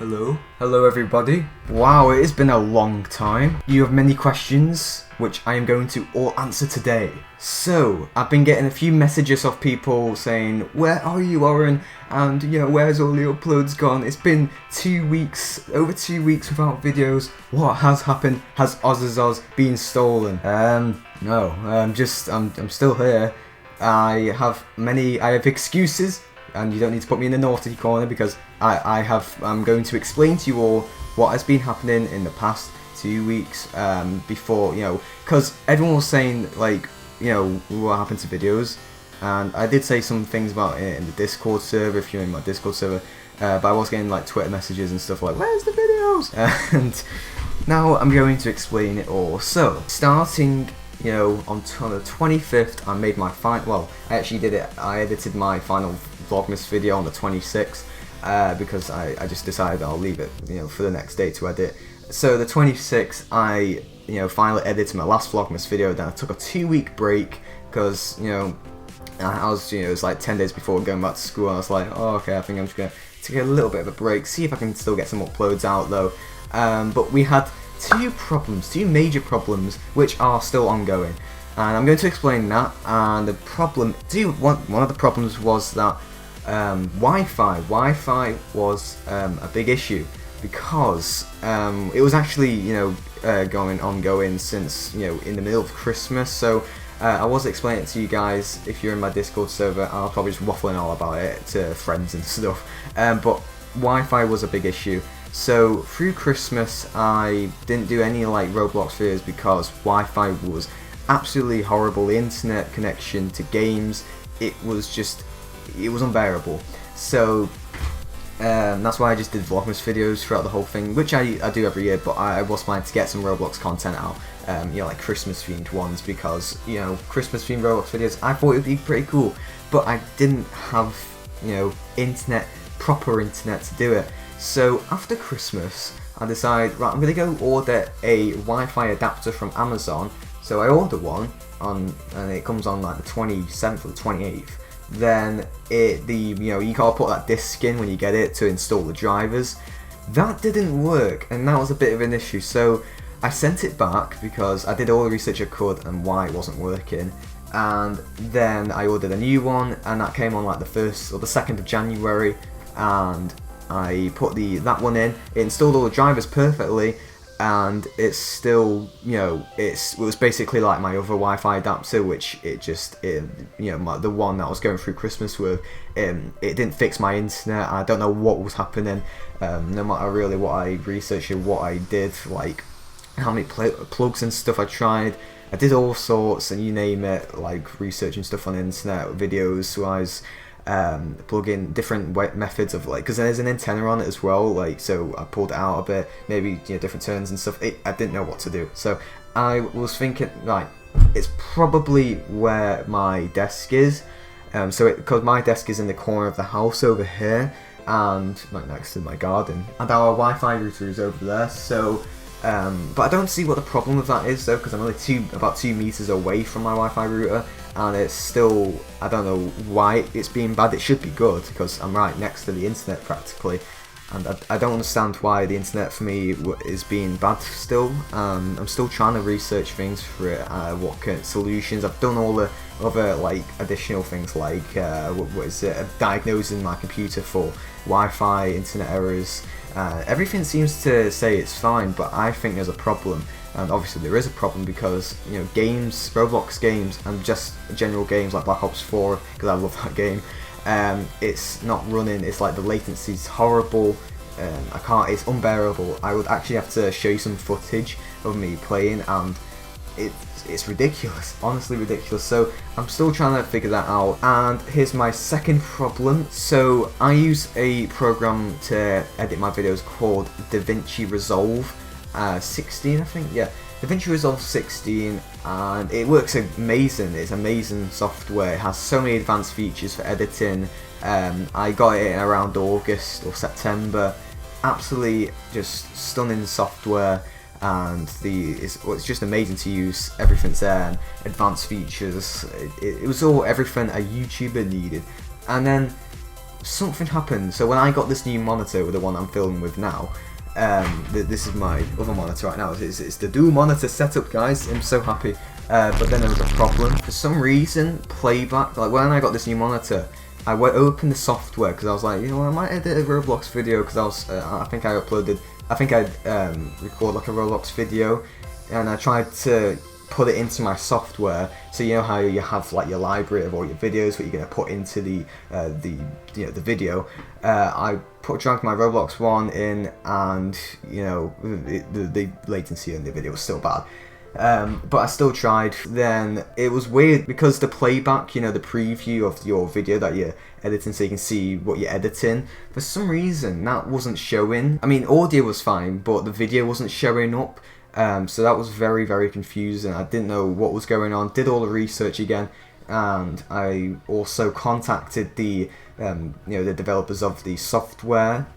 Hello? Hello everybody. Wow, it has been a long time. You have many questions, which I am going to all answer today. So, I've been getting a few messages of people saying, where are you, Oren? And, where's all the uploads gone? It's been 2 weeks, over 2 weeks without videos. What has happened? Has Ozzers been stolen? No, I'm still here. I have excuses, and you don't need to put me in the naughty corner because I'm going to explain to you all what has been happening in the past 2 weeks before, because everyone was saying, like, what happened to videos, and I did say some things about it in the Discord server, if you're in my Discord server, but I was getting, like, Twitter messages and stuff like, where's the videos? And now I'm going to explain it all. So, starting on the 25th, I made my final, I actually did it, I edited my final Vlogmas video on the 26th, because I just decided I'll leave it, for the next day to edit. So the 26th, I, finally edited my last Vlogmas video, then I took a 2-week break, because, I was, it was like 10 days before going back to school, and I was like, oh, okay, I think I'm just going to take a little bit of a break, see if I can still get some uploads out, though. But we had two major problems, which are still ongoing, and I'm going to explain that. And the problem, one of the problems was that Wi-Fi was a big issue, because it was actually ongoing since in the middle of Christmas. So I was explaining it to you guys. If you're in my Discord server, I'll probably just waffling all about it to friends and stuff, but Wi-Fi was a big issue. So through Christmas I didn't do any like Roblox videos because Wi-Fi was absolutely horrible. The internet connection to games, it was unbearable. So that's why I just did Vlogmas videos throughout the whole thing, which I do every year, but I was planning to get some Roblox content out, like Christmas themed ones, because Christmas themed Roblox videos, I thought it would be pretty cool, but I didn't have proper internet to do it. So after Christmas, I decided, right, I'm going to go order a Wi-Fi adapter from Amazon. So I ordered one, and it comes on like the 27th or the 28th. Then you gotta put that disc in when you get it to install the drivers. That didn't work, and that was a bit of an issue. So I sent it back because I did all the research I could and why it wasn't working. And then I ordered a new one, and that came on like the 1st or the 2nd of January, and I put that one in. It installed all the drivers perfectly, and it's still, it was basically like my other Wi-Fi adapter, which the one that I was going through Christmas with, it didn't fix my internet. I don't know what was happening, no matter really what I researched and what I did, like how many plugs and stuff I tried. I did all sorts, and you name it, like researching stuff on the internet, videos, so I was plug in different methods of, like, because there's an antenna on it as well, like, so I pulled it out a bit, maybe different turns and stuff. I didn't know what to do, so I was thinking, right, it's probably where my desk is, because my desk is in the corner of the house over here, and right next to my garden, and our Wi-Fi router is over there. So but I don't see what the problem with that is, though, because I'm only about 2 meters away from my Wi-Fi router, and it's still, I don't know why it's being bad. It should be good because I'm right next to the internet practically, and I don't understand why the internet for me is being bad still. I'm still trying to research things for it, what kind of solutions. I've done all the other like additional things, like what is it, diagnosing my computer for Wi-Fi, internet errors. Everything seems to say it's fine, but I think there's a problem, and obviously there is a problem because games, Roblox games, and just general games like Black Ops 4, because I love that game, it's not running. It's like the latency's horrible. It's unbearable. I would actually have to show you some footage of me playing, and it's ridiculous, honestly ridiculous. So I'm still trying to figure that out. And here's my second problem. So I use a program to edit my videos called DaVinci Resolve 16, I think, yeah, DaVinci Resolve 16, and it works amazing. It's amazing software. It has so many advanced features for editing. I got it in around August or September. Absolutely just stunning software, and it's just amazing to use. Everything's there, and advanced features. It was all everything a YouTuber needed. And then something happened. So when I got this new monitor, with the one I'm filming with now, this is my other monitor right now. It's the dual monitor setup, guys. I'm so happy. But then there was a problem. For some reason, playback, like when I got this new monitor, I went open the software because I was like, you know, I might edit a Roblox video because I think I recorded like a Roblox video, and I tried to put it into my software. So you know how you have like your library of all your videos, what you're gonna put into the video. I dragged my Roblox one in, and you know the latency in the video was still bad. But I still tried. Then it was weird because the playback, you know, the preview of your video that you're editing so you can see what you're editing, for some reason that wasn't showing. I mean, audio was fine, but the video wasn't showing up. So that was very, very confusing. I didn't know what was going on. Did all the research again, and I also contacted the the developers of the software.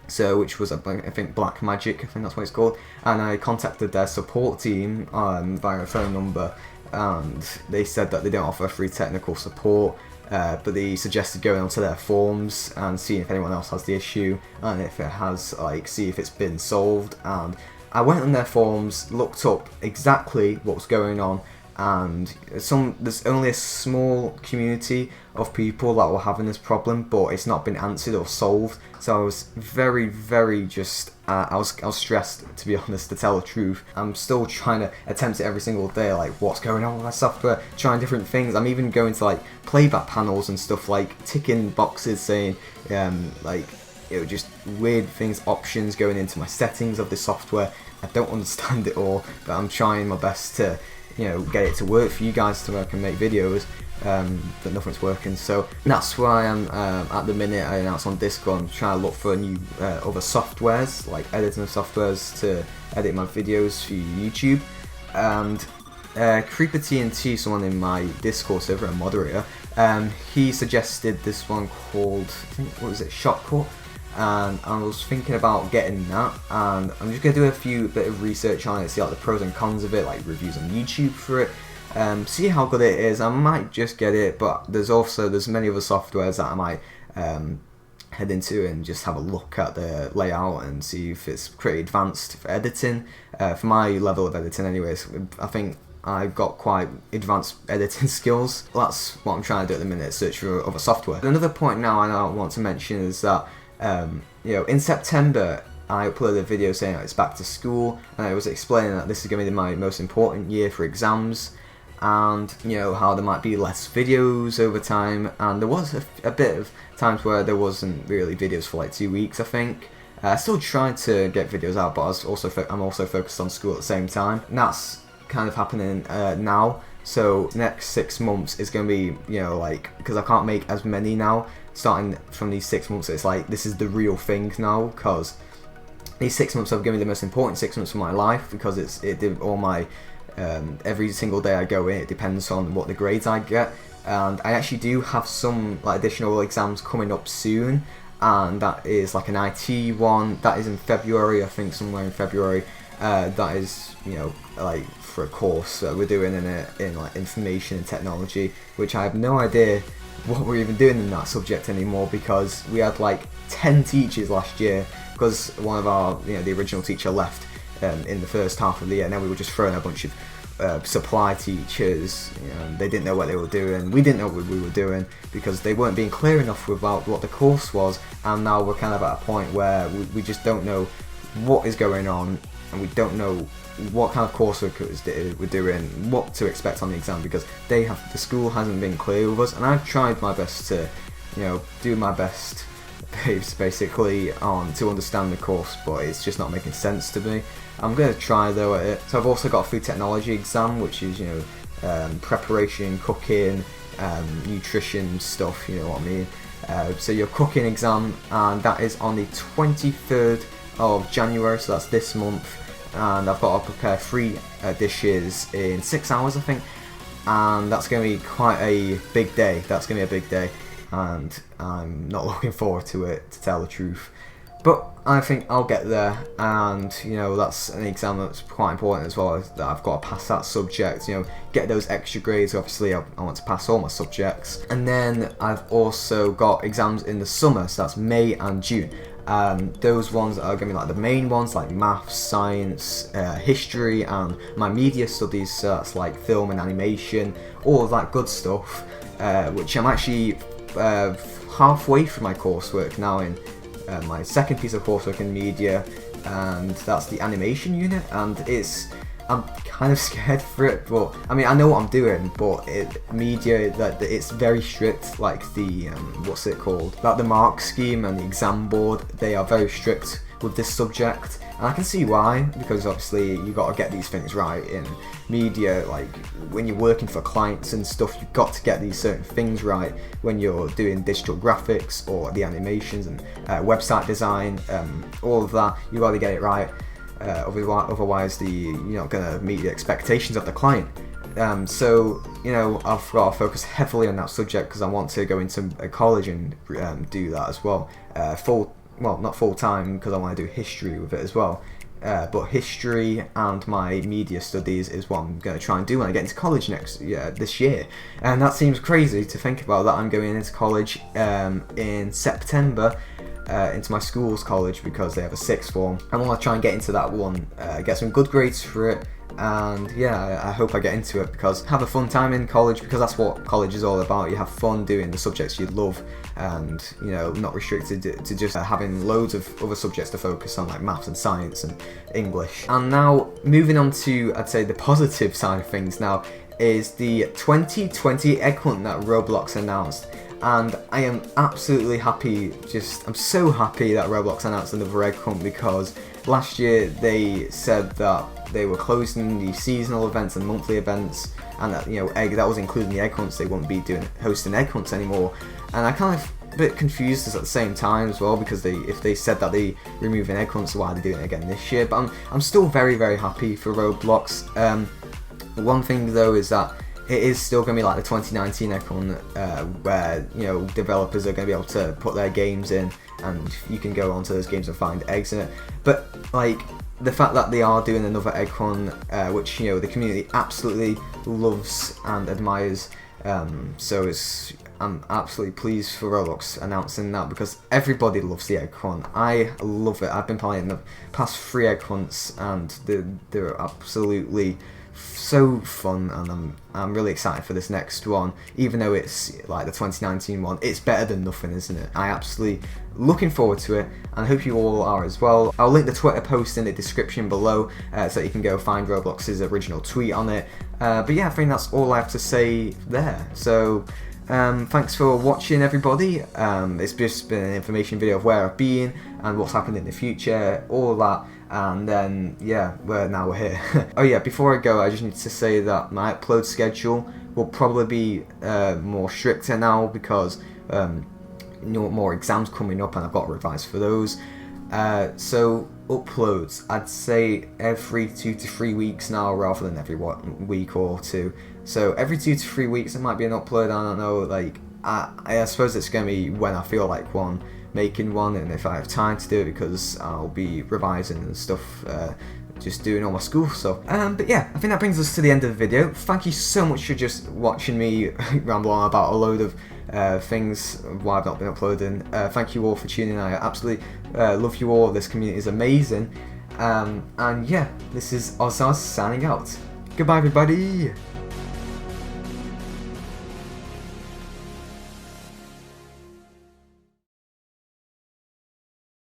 So, which was, I think, Black Magic, I think that's what it's called, and I contacted their support team via a phone number, and they said that they don't offer free technical support, but they suggested going onto their forums and seeing if anyone else has the issue, and if it has, like, see if it's been solved. And I went on their forums, looked up exactly what was going on, and there's only a small community of people that were having this problem, but it's not been answered or solved. So I was very, very just I was stressed, to be honest, to tell the truth. I'm still trying to attempt it every single day, like what's going on with my software, trying different things. I'm even going to like playback panels and stuff, like ticking boxes saying just weird things, options going into my settings of the software. I don't understand it all, but I'm trying my best to get it to work for you guys so I can make videos, but nothing's working. So that's where I am at the minute. I announced on Discord I'm trying to look for new other softwares, like editing softwares to edit my videos for YouTube. And Creeper TNT, someone in my Discord server, a moderator, he suggested this one called, I think, what was it, Shotcut? And I was thinking about getting that, and I'm just going to do a bit of research on it, see like the pros and cons of it, like reviews on YouTube for it, see how good it is. I might just get it, but there's many other softwares that I might head into and just have a look at the layout and see if it's pretty advanced for editing, for my level of editing anyways. I think I've got quite advanced editing skills. That's what I'm trying to do at the minute, search for other software. Another point now I want to mention is that in September I uploaded a video saying that it's back to school, and I was explaining that this is going to be my most important year for exams, and how there might be less videos over time. And there was a bit of times where there wasn't really videos for like 2 weeks, I think. I still tried to get videos out, but I'm also focused on school at the same time, and that's kind of happening now. So next 6 months is going to be, because I can't make as many now, starting from these 6 months, it's like this is the real thing now, because these 6 months have given me the most important 6 months of my life, because it did all my every single day I go in, it depends on what the grades I get. And I actually do have some like additional exams coming up soon, and that is like an IT one that is in February, I think, somewhere in February. That is like for a course that we're doing in like information and technology, which I have no idea what we're even doing in that subject anymore, because we had like 10 teachers last year, because one of our the original teacher left in the first half of the year, and then we were just throwing a bunch of supply teachers. They didn't know what they were doing, we didn't know what we were doing, because they weren't being clear enough about what the course was. And now we're kind of at a point where we just don't know what is going on, and we don't know what kind of coursework we're doing, what to expect on the exam, because the school hasn't been clear with us. And I've tried my best to do my best basically to understand the course, but it's just not making sense to me. I'm going to try though at it. So I've also got a food technology exam, which is preparation, cooking, nutrition stuff, you know what I mean. So your cooking exam, and that is on the 23rd of January, so that's this month. And I've got to prepare 3 dishes in 6 hours, I think, and that's going to be quite a big day. And I'm not looking forward to it, to tell the truth. But I think I'll get there, and you know, that's an exam that's quite important as well, that I've got to pass that subject, you know, get those extra grades. Obviously I want to pass all my subjects. And then I've also got exams in the summer, so that's May and June. Those ones are going to be like the main ones, like maths, science, history, and my media studies, so that's like film and animation, all of that good stuff, which I'm actually halfway through my coursework now in my second piece of coursework in media, and that's the animation unit, and I'm kind of scared for it, but I mean, I know what I'm doing, but media, that it's very strict, like the what's it called, like the mark scheme and the exam board, they are very strict with this subject, and I can see why, because obviously you got to get these things right in media. Like when you're working for clients and stuff, you've got to get these certain things right when you're doing digital graphics or the animations and website design, all of that, you got to get it right. Otherwise you're not going to meet the expectations of the client. So you know, I've got to focus heavily on that subject because I want to go into a college and do that as well. Well, not full time, because I want to do history with it as well. But history and my media studies is what I'm going to try and do when I get into college this year. And that seems crazy to think about, that I'm going into college in September, into my school's college, because they have a sixth form. I want to try and get into that one, get some good grades for it, and yeah, I hope I get into it, because have a fun time in college, because that's what college is all about. You have fun doing the subjects you love, and you know, not restricted to just having loads of other subjects to focus on, like maths and science and English. And now moving on to, I'd say, the positive side of things now, is the 2020 egg hunt that Roblox announced. And I am absolutely happy, I'm so happy that Roblox announced another egg hunt, because last year they said that they were closing the seasonal events and monthly events, and that, you know, that was including the egg hunts. They won't be hosting egg hunts anymore, and I kind of a bit confused at the same time as well, because if they said that they removing egg hunts, why are they doing it again this year? But I'm still very, very happy for Roblox. One thing though is that it is still going to be like the 2019 egg hunt, where, you know, developers are going to be able to put their games in, and you can go onto those games and find eggs in it. But like, the fact that they are doing another egg hunt, which, you know, the community absolutely loves and admires, so I'm absolutely pleased for Roblox announcing that, because everybody loves the egg hunt. I love it. I've been playing the past 3 egg hunts, and they're absolutely so fun, and I'm really excited for this next one. Even though it's like the 2019 one, it's better than nothing, isn't it? I absolutely looking forward to it, and I hope you all are as well. I'll link the Twitter post in the description below, so you can go find Roblox's original tweet on it. But yeah, I think that's all I have to say there. So thanks for watching, everybody. It's just been an information video of where I've been and what's happened in the future, all of that. And then yeah, now we're here. Oh yeah, before I go, I just need to say that my upload schedule will probably be more stricter now, because more exams coming up, and I've got to revise for those. So uploads, I'd say every 2 to 3 weeks now, rather than every week or two. So every 2 to 3 weeks there might be an upload. I don't know, like I suppose it's gonna be when I feel like making one, and if I have time to do it, because I'll be revising and stuff, just doing all my school stuff. But yeah, I think that brings us to the end of the video. Thank you so much for just watching me ramble on about a load of things why I've not been uploading. Thank you all for tuning in. I absolutely love you all. This community is amazing. And yeah, this is Ozzers signing out. Goodbye, everybody.